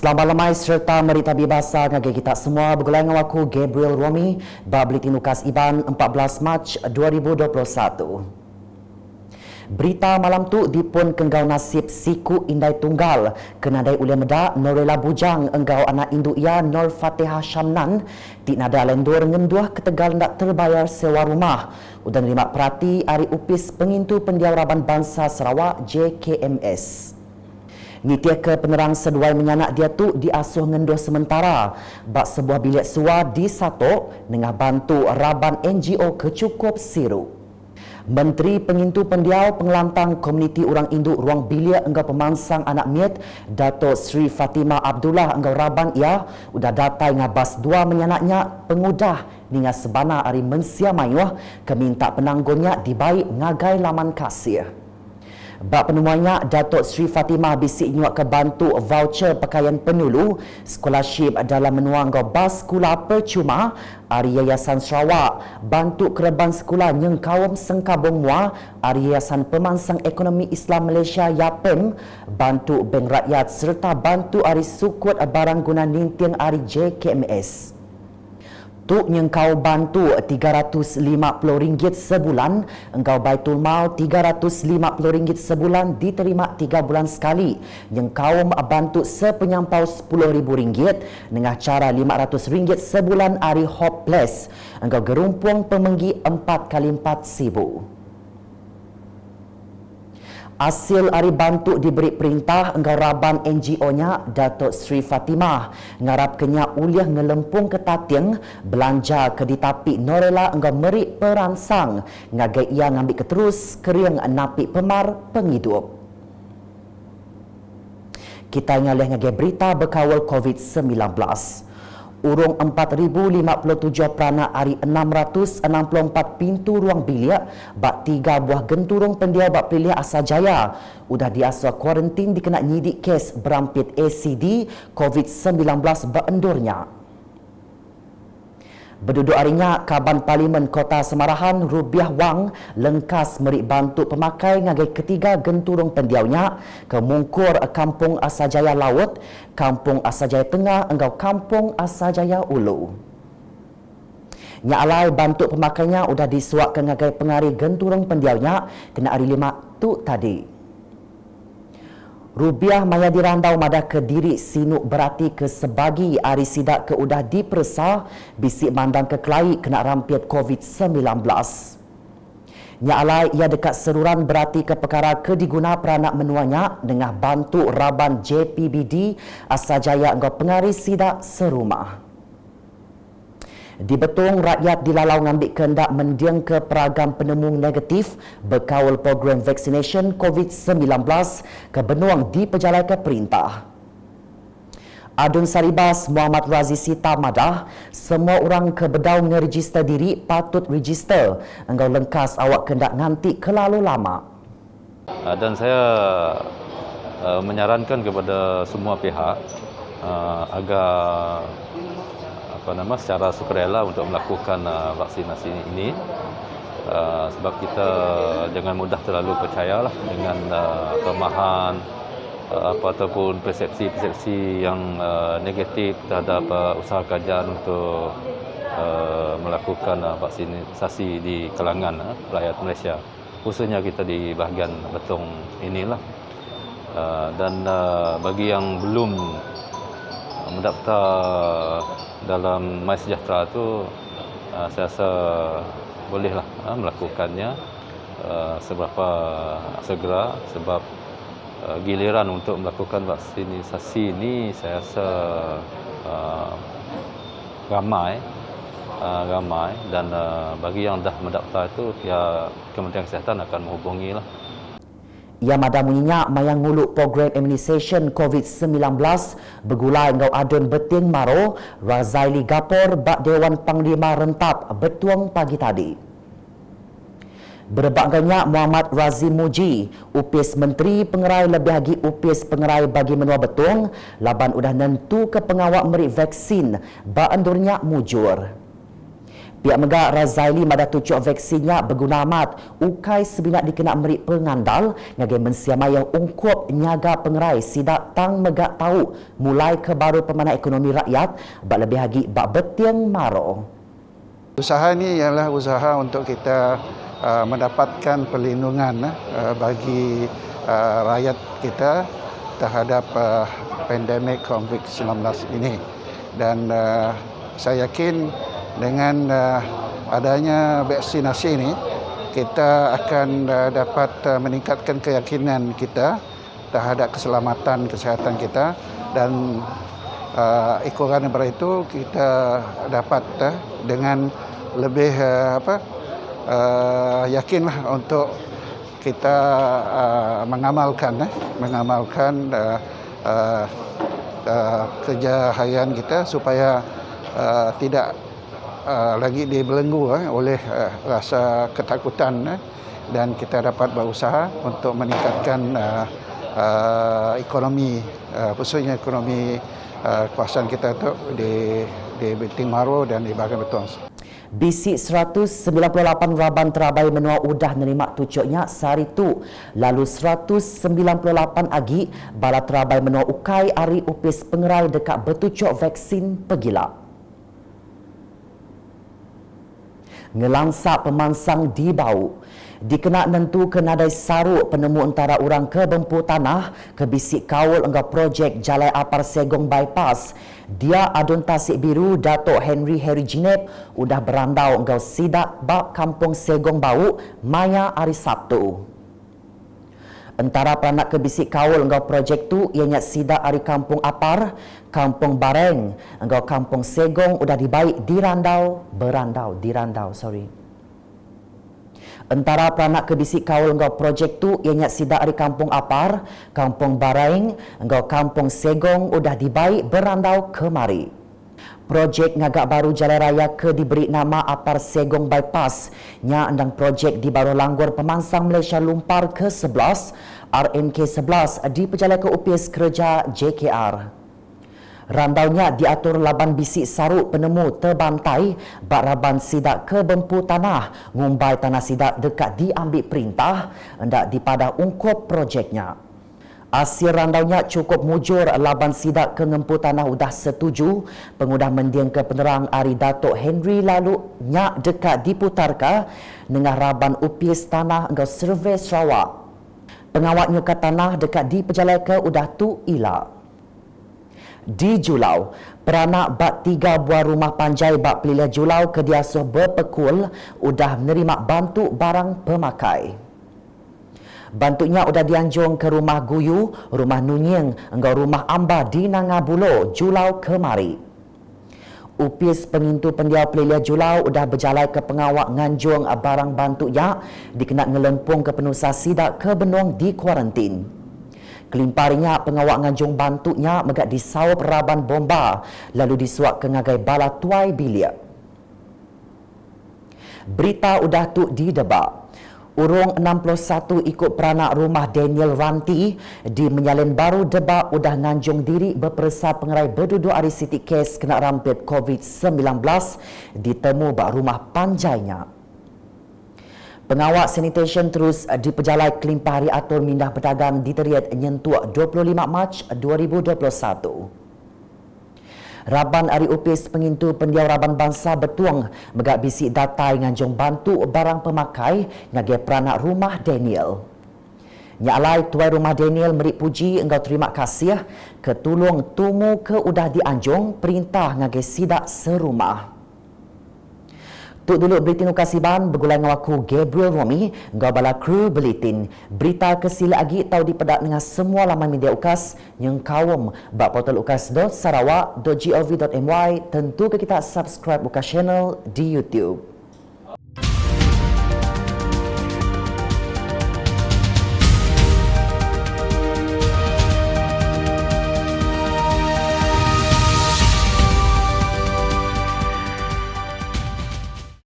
Selamat lemai serta merita bebasa ngagi kita semua bergulai dengan aku Gabriel Romi babli tinukas Iban 14 Mac 2021. Berita malam tu dipun kenggau nasib siku indai tunggal kenadai ulian medak Norela Bujang enggau anak induk ia Nur Fatihah Syamnan ti nada lendur ngenduah ketegal ndak terbayar sewa rumah udan terima perhati ari upis pengintu pendiau Raban Bangsa Sarawak JKMS. Nitia ke penerang seduai menyanak dia tu diasuh ngenduh sementara bak sebuah bilik suar di Satok dengan bantu Raban NGO Kecukup Siru. Menteri Pengintu Pendiau Pengelantang Komuniti Orang Induk Ruang Bilik enggau pemangsang anak miet Dato' Sri Fatimah Abdullah enggau Raban ia udah datai ngabas dua menyanaknya pengudah ninga sebana hari mensia mayuh keminta penanggunnya dibaik ngagai laman kasir. Bak penemuannya, Dato' Sri Fatimah bisik nyuak ke bantu voucher pakaian penulu, scholarship dalam menuang bas sekolah percuma, Ari Yayasan Sarawak, bantu kereban sekolah Nyengkawam Sengkabung Mua, Ari Yayasan Pemangsang Ekonomi Islam Malaysia YAPEM, bantu Bank Rakyat serta bantu Ari Sukut Barang Guna Nintiang Ari JKMS. Tuk nyengkau bantu RM350 sebulan, engkau Baitul Mal RM350 sebulan diterima 3 bulan sekali. Nyengkau bantu sepenyampau RM10,000 dengan cara RM500 sebulan ari hopeless. Engkau gerumpung pemenggi 4 kali 4 sibu. Hasil hari bantu diberi perintah engkau Raban NGO-nya Dato' Sri Fatimah ngarap kenya uliah ngelempung ke Tatiang belanja ke ditapi Norela engkau merik perangsang ngagai ia ngambil keterus kering napi pemar penghidup. Kita ngalih ngagai berita berkawal COVID-19. Urung 4,057 peranak hari 664 pintu ruang bilik bak 3 buah genturung pendiau bak pilih Asajaya udah diasuh kuarantin dikena nyidik kes berampit ACD COVID-19 beendurnya. Berduduk harinya, Kaban Parlimen Kota Semarahan Rubiah Wang lengkas merik bantu pemakai ngagai ketiga genturung pendiaunya ke Mungkur Kampung Asajaya Laut, Kampung Asajaya Tengah engkau Kampung Asajaya Ulu. Nyalai bantu pemakainya udah disuak ke ngagai pengari genturung pendiaunya kena hari 5 tu tadi. Rubiah maya dirandau madah ke diri sinuk berarti ke sebagi ari sidak ke udah dipersa bisik mandang ke kelai kena rampiat COVID-19. Nyalai ia dekat seruran berarti ke perkara ke diguna peranak menuanya dengan bantu Raban JPBD Asajaya engkau pengari sidak serumah. Di Betong, rakyat dilalau ngambil kehendak mendiang ke peragam penemu negatif berkawal program vaccination COVID-19 ke benuang di pejalan ke perintah. Adun Saribas Muhammad Razi Sita Madah, semua orang ke bedau ngeregister diri patut register. Engkau lengkas awak kehendak nganti kelalu lama. Dan saya menyarankan kepada semua pihak agar secara sukarela untuk melakukan vaksinasi ini sebab kita jangan mudah terlalu percayalah dengan kemahan ataupun persepsi-persepsi yang negatif terhadap usaha kerajaan untuk melakukan vaksinasi di kalangan rakyat Malaysia, khususnya kita di bahagian Betong inilah. Dan bagi yang belum mendaftar dalam MySejahtera itu, saya rasa bolehlah melakukannya seberapa segera sebab giliran untuk melakukan vaksinasi ini saya rasa ramai dan bagi yang dah mendaftar itu ya Kementerian Kesihatan akan menghubungilah. Ia madah menginyak mayang nguluk program immunisation COVID-19 bergulai engkau adun beting maro Razaili Gapor bak Dewan Panglima Rentap betuang pagi tadi. Berebakkannya Muhammad Razim Muji, upis Menteri Pengerai lebih lagi upis pengerai bagi menua betung, laban udah nentu ke pengawak merik vaksin bak endurnya mujur. Pihak Megak Razaili mada tucuk vaksinnya berguna amat. Ukai sebinak dikena merik pengandal ngagai mensiamaya ungkup nyaga pengerai sidak tang Megak tahu mulai ke baru pemanah ekonomi rakyat bak lebih lagi bak betiang maro. Usaha ini ialah usaha untuk kita mendapatkan perlindungan bagi rakyat kita terhadap pandemik COVID-19 ini. Dan saya yakin dengan adanya vaksinasi ini, kita akan dapat meningkatkan keyakinan kita terhadap keselamatan kesihatan kita, dan ikuran daripada itu kita dapat dengan lebih yakinlah untuk kita mengamalkan kerja harian kita supaya tidak lagi dibelenggu oleh rasa ketakutan, dan kita dapat berusaha untuk meningkatkan ekonomi, khususnya ekonomi kawasan kita tu di Benting Maro dan di Bagan Betuang. Bisik 198 Raban Terabai menua udah menerima tucuknya sehari tu. Lalu 198 agi bala Terabai menua ukai ari upis pengerai dekat bertucuk vaksin pegilak. Ngelangsak pemansang di bau. Dikena nentu ke nadai saruk penemu antara orang ke Bempu Tanah ke bisik kawul enggau projek Jalai Apar Segong Bypass. Dia adun Tasik Biru Datuk Henry Ginep udah berandau enggau sidak bak Kampung Segong Bau Maya hari Sabtu. Antara peranak ke bisik kawul enggau projek tu ianya sidak hari Kampung Apar, Kampung Bareng, enggau Kampung Segong udah dibaik dirandau. Antara peranak ke bisik kawul enggau projek tu ianya sidak hari Kampung Apar, Kampung Bareng, enggau Kampung Segong udah dibaik berandau kemari. Projek ngagak baru jalan raya ke diberi nama Apar Segong Bypass nya andang projek di Baru Langgur Pemansang Malaysia Lumpar ke-11 RMK11 di pejalan ke upis kerja JKR. Randaunya diatur laban bisik saruk penemu terbantai bak raban sidak ke Bempu Tanah ngumbai tanah sidak dekat diambil perintah hendak dipadah ungkup projeknya. Hasil randaunya cukup mujur laban sidak ke Ngempu Tanah udah setuju pengudah mendiang ke penerang Ari Datuk Henry lalu nyak dekat diputarka nengah raban upis tanah engkau survey Sarawak. Pengawatnya ke tanah dekat di pejalan ke udah tu ila. Di Julau, peranak bak 3 buah rumah panjai bak pelilih Julau ke diasuh berpekul udah menerima bantu barang pemakai. Bantunya udah dianjung ke rumah Guyu, rumah Nunying, enggau rumah Amba di Nangabulo, Julau kemari. Upis pengintu pendiau pelilih Julau udah berjalan ke pengawak nganjung barang bantunya dikena ngelempung ke penusa sidak ke Benong di kuarantin. Kelimparinya pengawak nganjung bantunya megak disaup raban bomba lalu disuak ke ngagai bala tuai bilik. Berita udah tu didebak. Urung 61 ikut peranak rumah Daniel Ranti di Menyalin Baru Debak udah nganjung diri berpersa pengerai berduduk hari City Case kena rampit COVID-19 ditemu bak rumah panjainya. Pengawak sanitation terus diperjalai kelimpah hari atur mindah berdagang diteriat nyentuh 25 Mac 2021. Raban Ari Upis pengintu pendiau Raban Bangsa Betuang megak bisik datai nganjung bantu barang pemakai ngagai peranak rumah Daniel. Nyalai tuai rumah Daniel merik puji enggau terima kasih ketulung tumu ke udah dianjung perintah ngagai sidak serumah. Tuk dulu Belitin Ukasiban bergulai dengan aku Gabriel Romi engkau bala kru Belitin. Berita kesila lagi tahu dipedak dengan semua laman media ukas yang kawum bak portal ukas.sarawak.gov.my tentu ke kita subscribe ukas channel di YouTube.